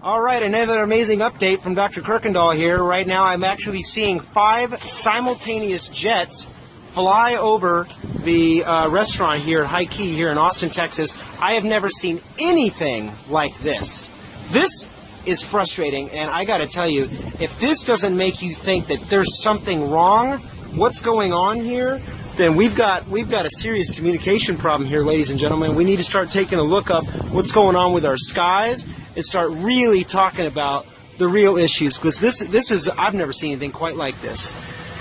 All right, another amazing update from Dr. Kirkendall here. Right now I'm actually seeing 5 simultaneous jets fly over the restaurant here at High Key here in Austin, Texas. I have never seen anything like this. This is frustrating, and I got to tell you, if this doesn't make you think that there's something wrong, what's going on here, then we've got a serious communication problem here, ladies and gentlemen. We need to start taking a look up what's going on with our skies and start really talking about the real issues, because this is, I've never seen anything quite like this.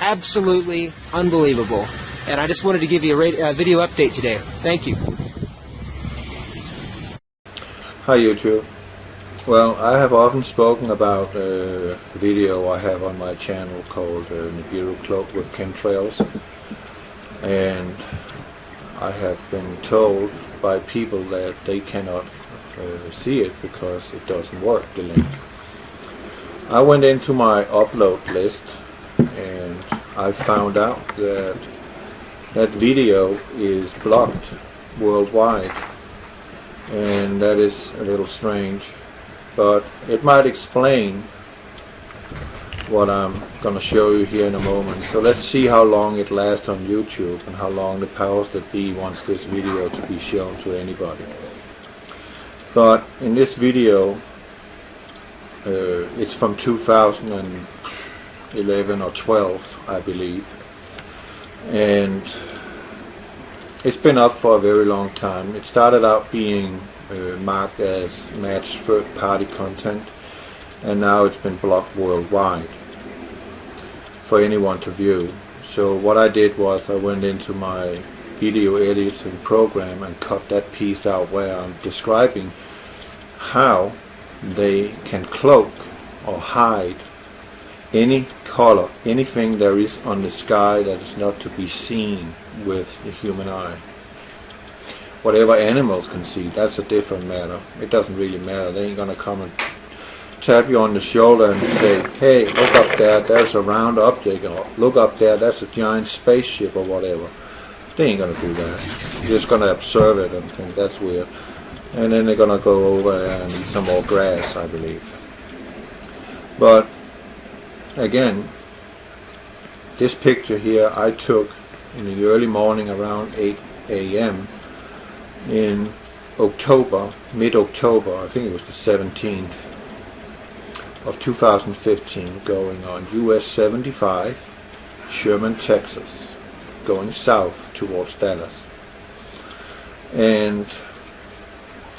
Absolutely unbelievable. And I just wanted to give you a video update today. Thank you. Hi YouTube. Well, I have often spoken about a video I have on my channel called Nibiru Cloaked with Chemtrails, and I have been told by people that they cannot see it because it doesn't work, the link. I went into my upload list and I found out that that video is blocked worldwide, and that is a little strange, but it might explain what I'm going to show you here in a moment. So let's see how long it lasts on YouTube and how long the powers that be wants this video to be shown to anybody. But in this video, it's from 2011 or 12, I believe, and it's been up for a very long time. It started out being marked as matched third-party content, and now it's been blocked worldwide for anyone to view. So what I did was I went into my video editing program and cut that piece out where I'm describing how they can cloak or hide any color, anything there is on the sky that is not to be seen with the human eye. Whatever animals can see, that's a different matter. It doesn't really matter. They ain't gonna come and tap you on the shoulder and say, hey, look up there, there's a round object, or look up there, that's a giant spaceship, or whatever. They ain't gonna do that. They're just gonna observe it and think that's weird. And then they're gonna go over and eat some more grass, I believe. But again, this picture here I took in the early morning around 8 a.m. in October, mid-October, I think it was the 17th of 2015, going on US 75, Sherman, Texas, going south towards Dallas. And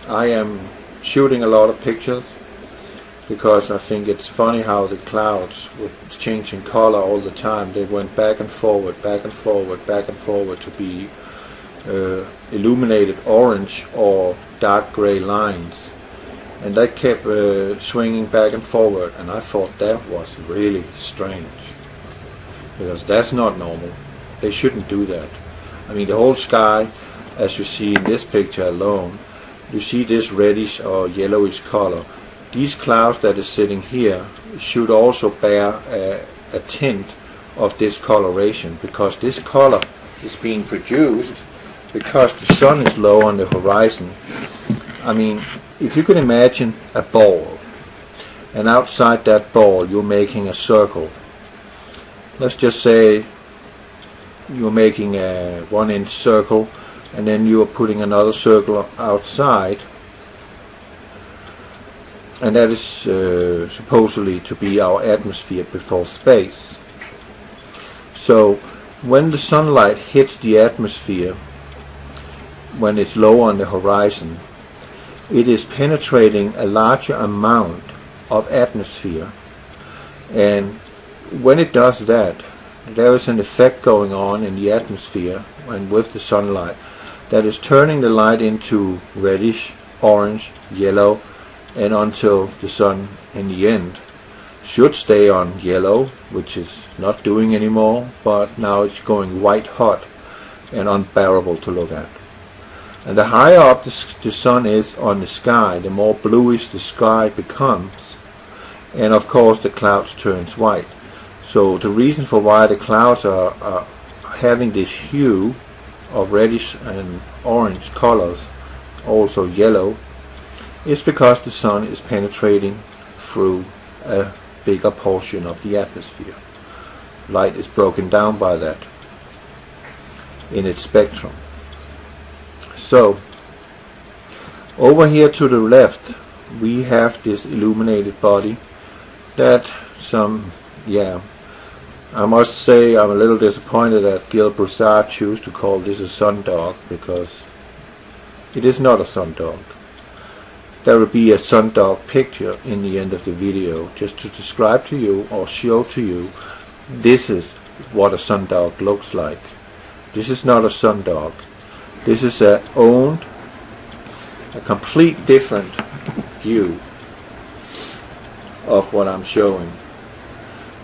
I am shooting a lot of pictures because I think it's funny how the clouds were changing color all the time. They went back and forward, back and forward, back and forward to be illuminated orange or dark gray lines, and that kept swinging back and forward, and I thought that was really strange, because that's not normal. They shouldn't do that. I mean, the whole sky, as you see in this picture alone, you see this reddish or yellowish color. These clouds that is sitting here should also bear a tint of this coloration, because this color is being produced because the sun is low on the horizon. I mean, if you could imagine a ball, and outside that ball you're making a circle. Let's just say you're making a 1-inch circle, and then you are putting another circle outside, and that is supposedly to be our atmosphere before space. So when the sunlight hits the atmosphere, when it's low on the horizon, it is penetrating a larger amount of atmosphere, and when it does that, there is an effect going on in the atmosphere and with the sunlight that is turning the light into reddish, orange, yellow, and until the sun in the end should stay on yellow, which is not doing anymore, but now it's going white hot and unbearable to look at. And the higher up the sun is on the sky, the more bluish the sky becomes, and of course the clouds turns white. So the reason for why the clouds are having this hue of reddish and orange colors, also yellow, is because the sun is penetrating through a bigger portion of the atmosphere. Light is broken down by that in its spectrum. So, over here to the left, we have this illuminated body that I must say I'm a little disappointed that Gil Broussard chose to call this a sundog, because it is not a sundog. There will be a sundog picture in the end of the video, just to describe to you or show to you this is what a sundog looks like. This is not a sundog. This is a complete different view of what I'm showing.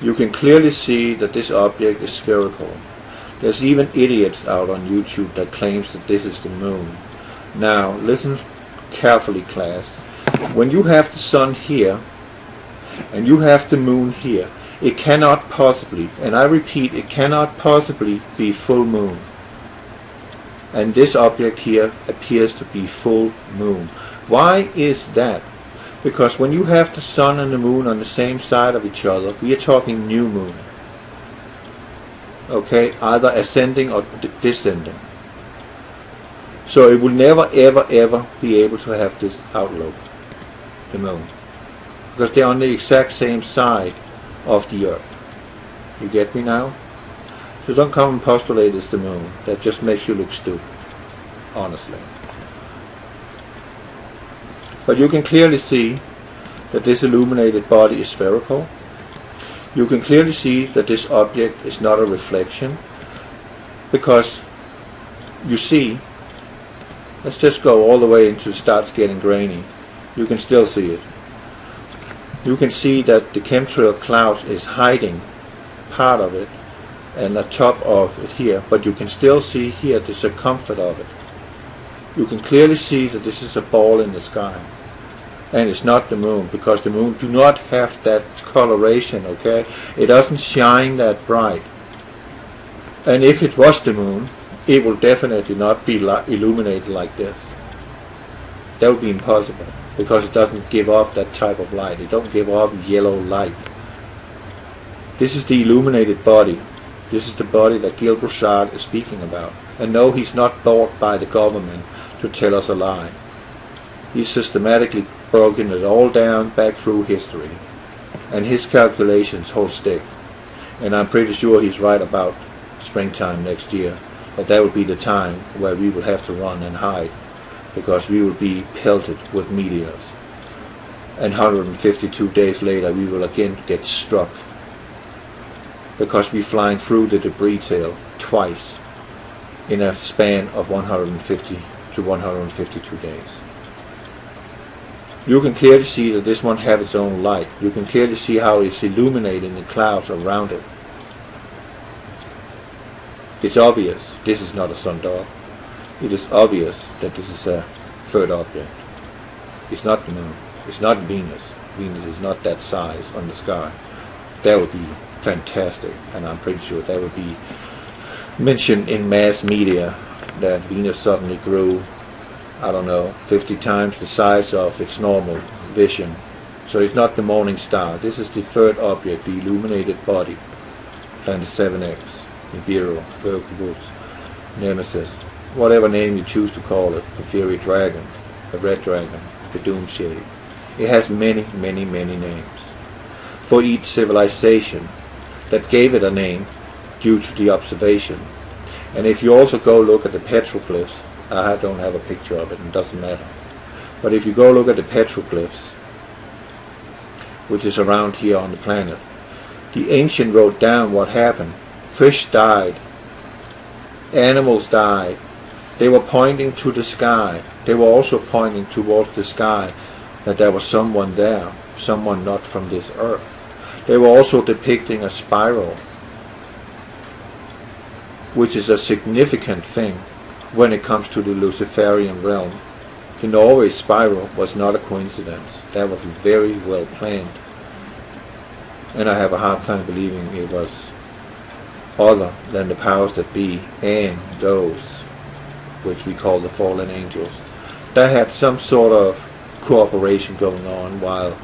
You can clearly see that this object is spherical. There's even idiots out on YouTube that claims that this is the moon. Now, listen carefully, class. When you have the sun here, and you have the moon here, it cannot possibly, and I repeat, it cannot possibly be full moon. And this object here appears to be full moon. Why is that? Because when you have the sun and the moon on the same side of each other, we are talking new moon. Okay, either ascending or descending. So it will never ever ever be able to have this outlook, the moon. Because they're on the exact same side of the earth. You get me now? So don't come and postulate it's the moon. That just makes you look stupid, honestly. But you can clearly see that this illuminated body is spherical. You can clearly see that this object is not a reflection, because you see, let's just go all the way until it starts getting grainy. You can still see it. You can see that the chemtrail clouds is hiding part of it and the top of it here, but you can still see here the circumference of it. You can clearly see that this is a ball in the sky, and it's not the moon, because the moon do not have that coloration, okay? It doesn't shine that bright. And if it was the moon, it will definitely not be illuminated like this. That would be impossible, because it doesn't give off that type of light. It don't give off yellow light. This is the illuminated body. This is the body that Gil Broussard is speaking about. And no, he's not bought by the government to tell us a lie. He's systematically broken it all down back through history. And his calculations hold stick. And I'm pretty sure he's right about springtime next year. But that will be the time where we will have to run and hide, because we will be pelted with meteors. And 152 days later we will again get struck, because we're flying through the debris tail twice in a span of 150 to 152 days. You can clearly see that this one has its own light. You can clearly see how it's illuminating the clouds around it. It's obvious this is not a sundog. It is obvious that this is a third object. It's not the moon. It's not Venus. Venus is not that size on the sky. That would be fantastic, and I'm pretty sure that would be mentioned in mass media, that Venus suddenly grew, I don't know, 50 times the size of its normal vision. So it's not the morning star. This is the third object, the illuminated body. Planet7X, Nibiru Scrolls, Nemesis, whatever name you choose to call it, the fiery dragon, the red dragon, the doom shade. It has many, many, many names for each civilization that gave it a name due to the observation. And if you also go look at the petroglyphs, I don't have a picture of it, and it doesn't matter. But if you go look at the petroglyphs, which is around here on the planet, the ancient wrote down what happened. Fish died. Animals died. They were pointing to the sky. They were also pointing towards the sky, that there was someone there, someone not from this earth. They were also depicting a spiral, which is a significant thing when it comes to the Luciferian realm. The Norway spiral was not a coincidence. That was very well planned. And I have a hard time believing it was other than the powers that be and those which we call the fallen angels. They had some sort of cooperation going on, while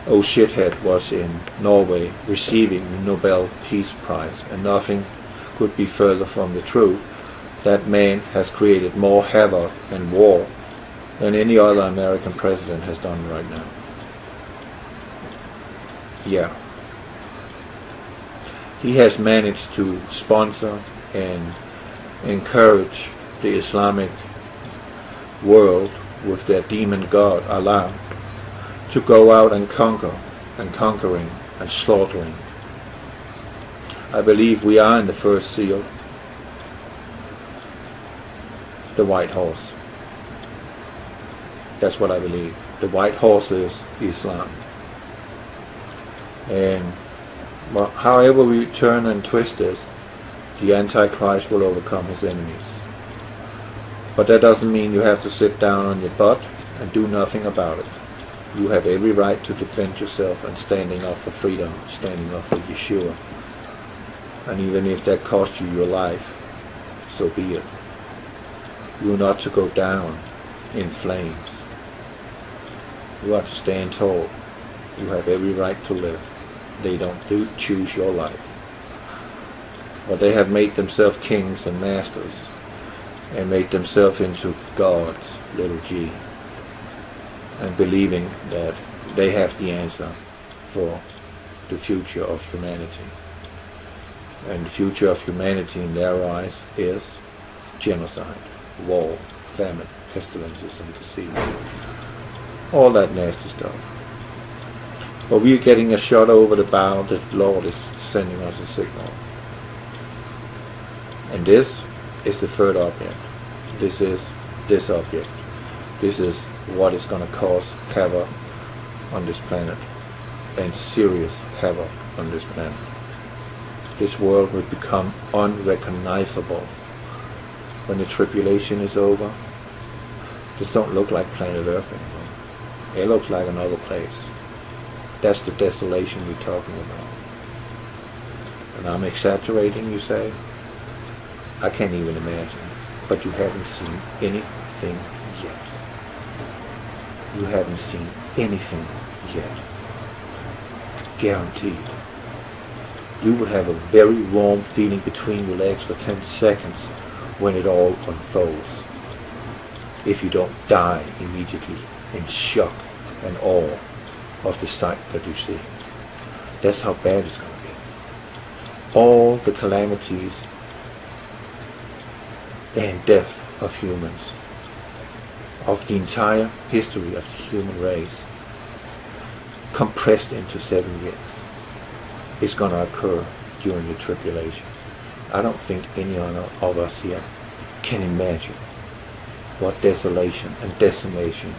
oh shithead was in Norway receiving the Nobel Peace Prize, and nothing could be further from the truth. That man has created more havoc and war than any other American president has done right now. Yeah. He has managed to sponsor and encourage the Islamic world with their demon god Allah to go out and conquer, and conquering and slaughtering. I believe we are in the first seal, the white horse. That's what I believe. The white horse is Islam. And well, however we turn and twist it, the Antichrist will overcome his enemies. But that doesn't mean you have to sit down on your butt and do nothing about it. You have every right to defend yourself and standing up for freedom, standing up for Yeshua. And even if that costs you your life, so be it. You are not to go down in flames. You are to stand tall. You have every right to live. They don't choose your life. But they have made themselves kings and masters and made themselves into gods, little g, and believing that they have the answer for the future of humanity. And the future of humanity in their eyes is genocide, war, famine, pestilences, and disease. All that nasty stuff. But we're getting a shot over the bow that the Lord is sending us a signal. And this is the third object. This is this object. This is what is going to cause havoc on this planet. And serious havoc on this planet. This world will become unrecognizable when the tribulation is over. This don't look like planet Earth anymore. It looks like another place. That's the desolation we're talking about. And I'm exaggerating, you say? I can't even imagine. But you haven't seen anything yet. You haven't seen anything yet. Guaranteed. You will have a very warm feeling between your legs for 10 seconds when it all unfolds. If you don't die immediately in shock and awe of the sight that you see. That's how bad it's going to be. All the calamities and death of humans, of the entire history of the human race, compressed into 7 years, is going to occur during the tribulation. I don't think any of us here can imagine what desolation and decimation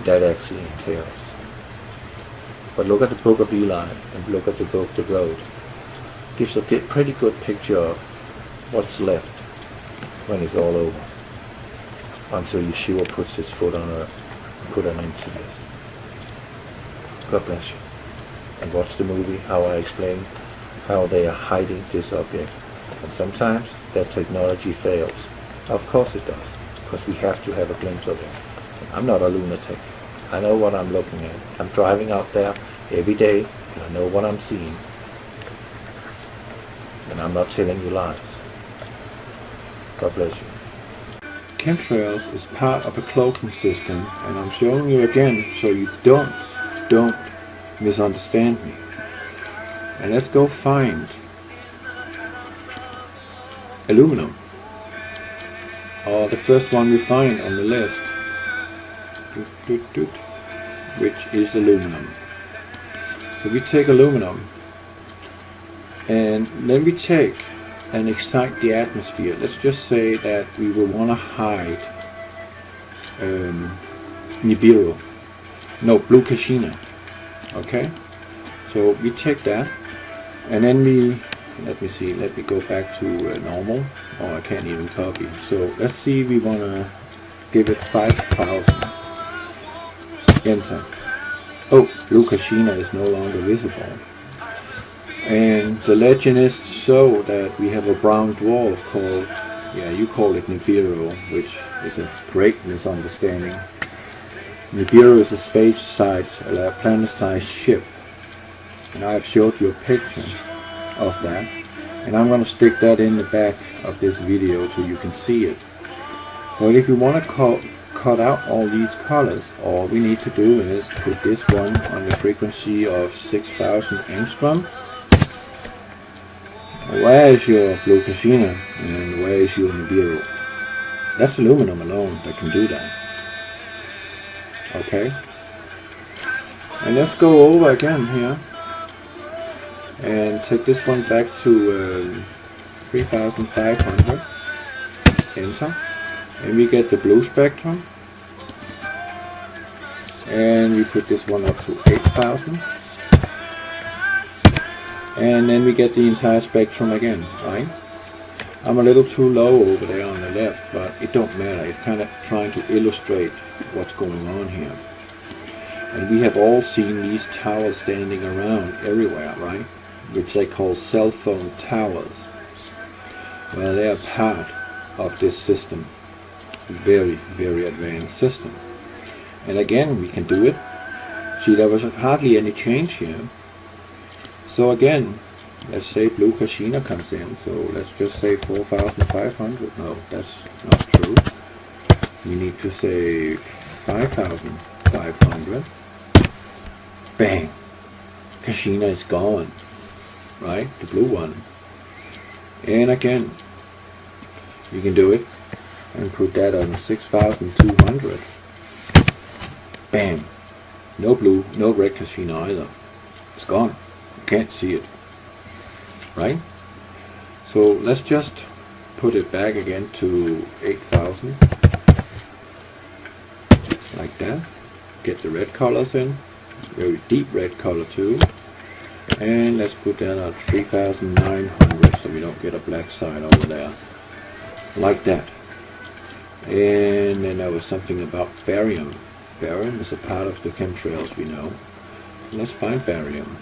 that actually entails. But look at the book of Eli and look at the book The Road. Gives a pretty good picture of what's left when it's all over, until Yeshua puts his foot on earth and put an end to this. God bless you. And watch the movie, how I explain how they are hiding this object. And sometimes that technology fails. Of course it does, because we have to have a glimpse of it. I'm not a lunatic. I know what I'm looking at. I'm driving out there every day, and I know what I'm seeing. And I'm not telling you lies. God bless you. Chemtrails is part of a cloaking system, and I'm showing you again so you don't misunderstand me. And let's go find aluminum, or the first one we find on the list, which is aluminum. So we take aluminum and then we take and excite the atmosphere. Let's just say that we will want to hide Nibiru, blue Kashina. Okay, so we check that, and then let me go back to normal. Oh, I can't even copy. So let's see, we want to give it 5,000. Enter. Oh, blue Kashina is no longer visible. And the legend is so that we have a brown dwarf called, you call it Nibiru, which is a great misunderstanding. Nibiru is a space-sized, planet-sized ship, and I have showed you a picture of that, and I'm going to stick that in the back of this video so you can see it. But if you want to cut out all these colors, all we need to do is put this one on the frequency of 6000 angstrom. Where is your blue Casino and where is your Nibiru? That's aluminum alone that can do that. Okay, and let's go over again here and take this one back to 3500, enter, and we get the blue spectrum, and we put this one up to 8000, and then we get the entire spectrum again, right? I'm a little too low over there on the left, but it don't matter. It's kind of trying to illustrate what's going on here. And we have all seen these towers standing around everywhere, right? Which they call cell phone towers. Well, they are part of this system. Very, very advanced system. And again, we can do it. See, there was hardly any change here. So again, let's say blue Casino comes in, so let's just say 4500. No, that's not true. We need to say 5500. Bang! Casino is gone. Right? The blue one. And again, you can do it and put that on 6200. Bam! No blue, no red Casino either. It's gone. You can't see it. Right? So let's just put it back again to 8000, like that. Get the red colors in, very deep red color too, and let's put that at 3900 so we don't get a black side over there, like that. And then there was something about barium. Barium is a part of the chemtrails, we know. Let's find barium.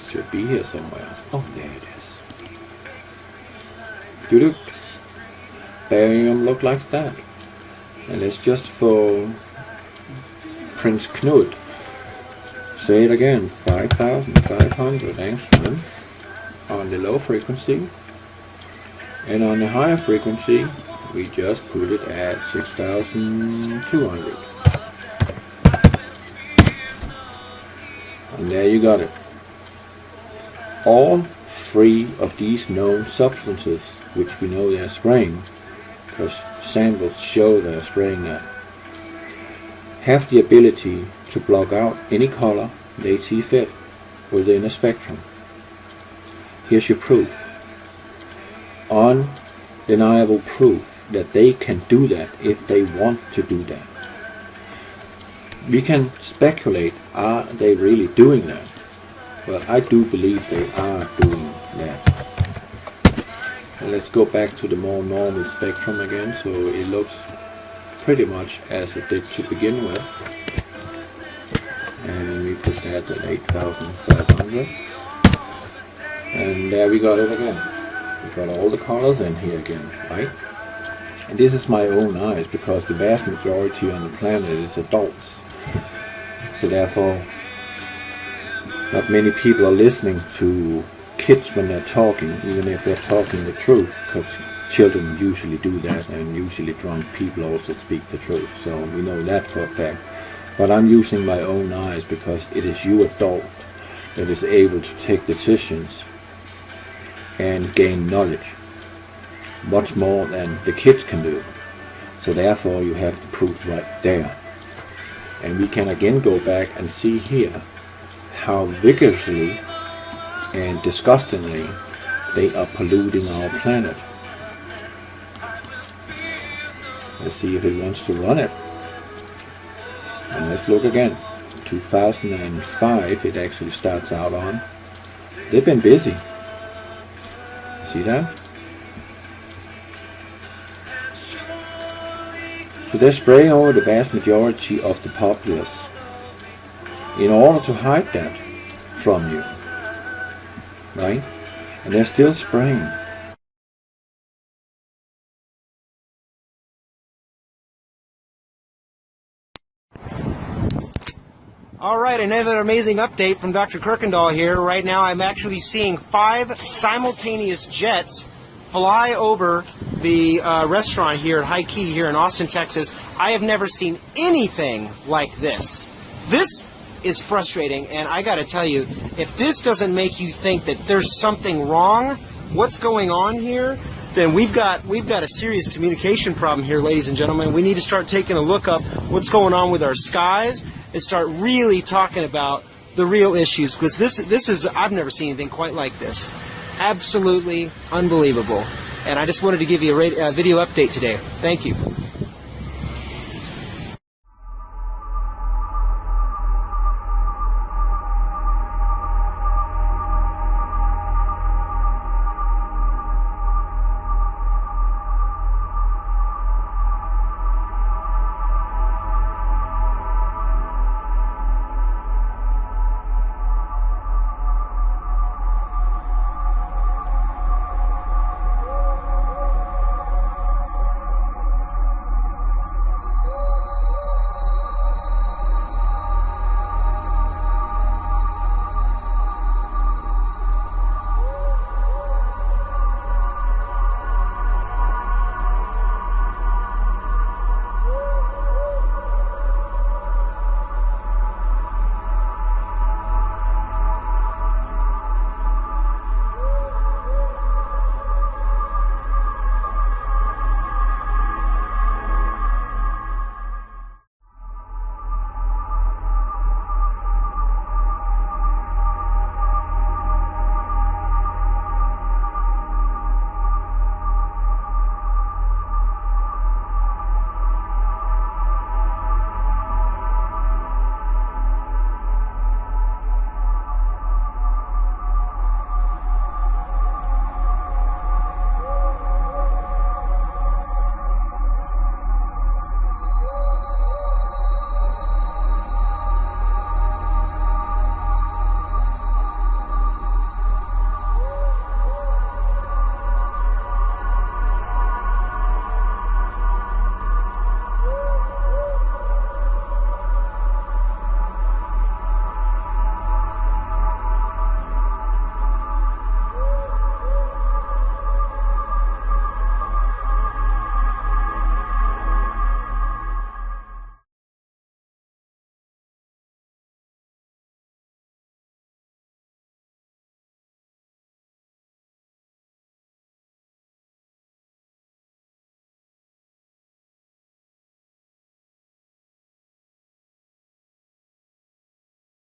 Should be here somewhere. Oh, there it is. Doo-doo. Barium look like that. And it's just for Prince Knud. Say it again. 5500 angstrom on the low frequency. And on the higher frequency, we just put it at 6200. And there you got it. All three of these known substances, which we know they're spraying, because samples show they're spraying that, have the ability to block out any color they see fit within a spectrum. Here's your proof. Undeniable proof that they can do that if they want to do that. We can speculate, are they really doing that? Well, I do believe they are doing that. And let's go back to the more normal spectrum again, so it looks pretty much as it did to begin with. And we put that at 8500. And there we got it again. We got all the colors in here again, right? And this is my own eyes, because the vast majority on the planet is adults. So therefore, not many people are listening to kids when they're talking, even if they're talking the truth, because children usually do that, and usually drunk people also speak the truth, so we know that for a fact. But I'm using my own eyes, because it is you adult that is able to take decisions and gain knowledge much more than the kids can do. So therefore you have the proof right there. And we can again go back and see here how vigorously and disgustingly they are polluting our planet. Let's see if it wants to run it. And let's look again. 2005 it actually starts out on. They've been busy. See that? So they're spraying over the vast majority of the populace in order to hide that from you, right? And they're still spraying. All right, another amazing update from Dr. Kirkendall here. Right now I'm actually seeing 5 simultaneous jets fly over the restaurant here at High Key here in Austin, Texas. I have never seen anything like this. This is frustrating, and I gotta tell you, if this doesn't make you think that there's something wrong, what's going on here, then we've got a serious communication problem here, ladies and gentlemen. We need to start taking a look up what's going on with our skies and start really talking about the real issues, because this is, I've never seen anything quite like this. Absolutely unbelievable. And I just wanted to give you a video update today. Thank you.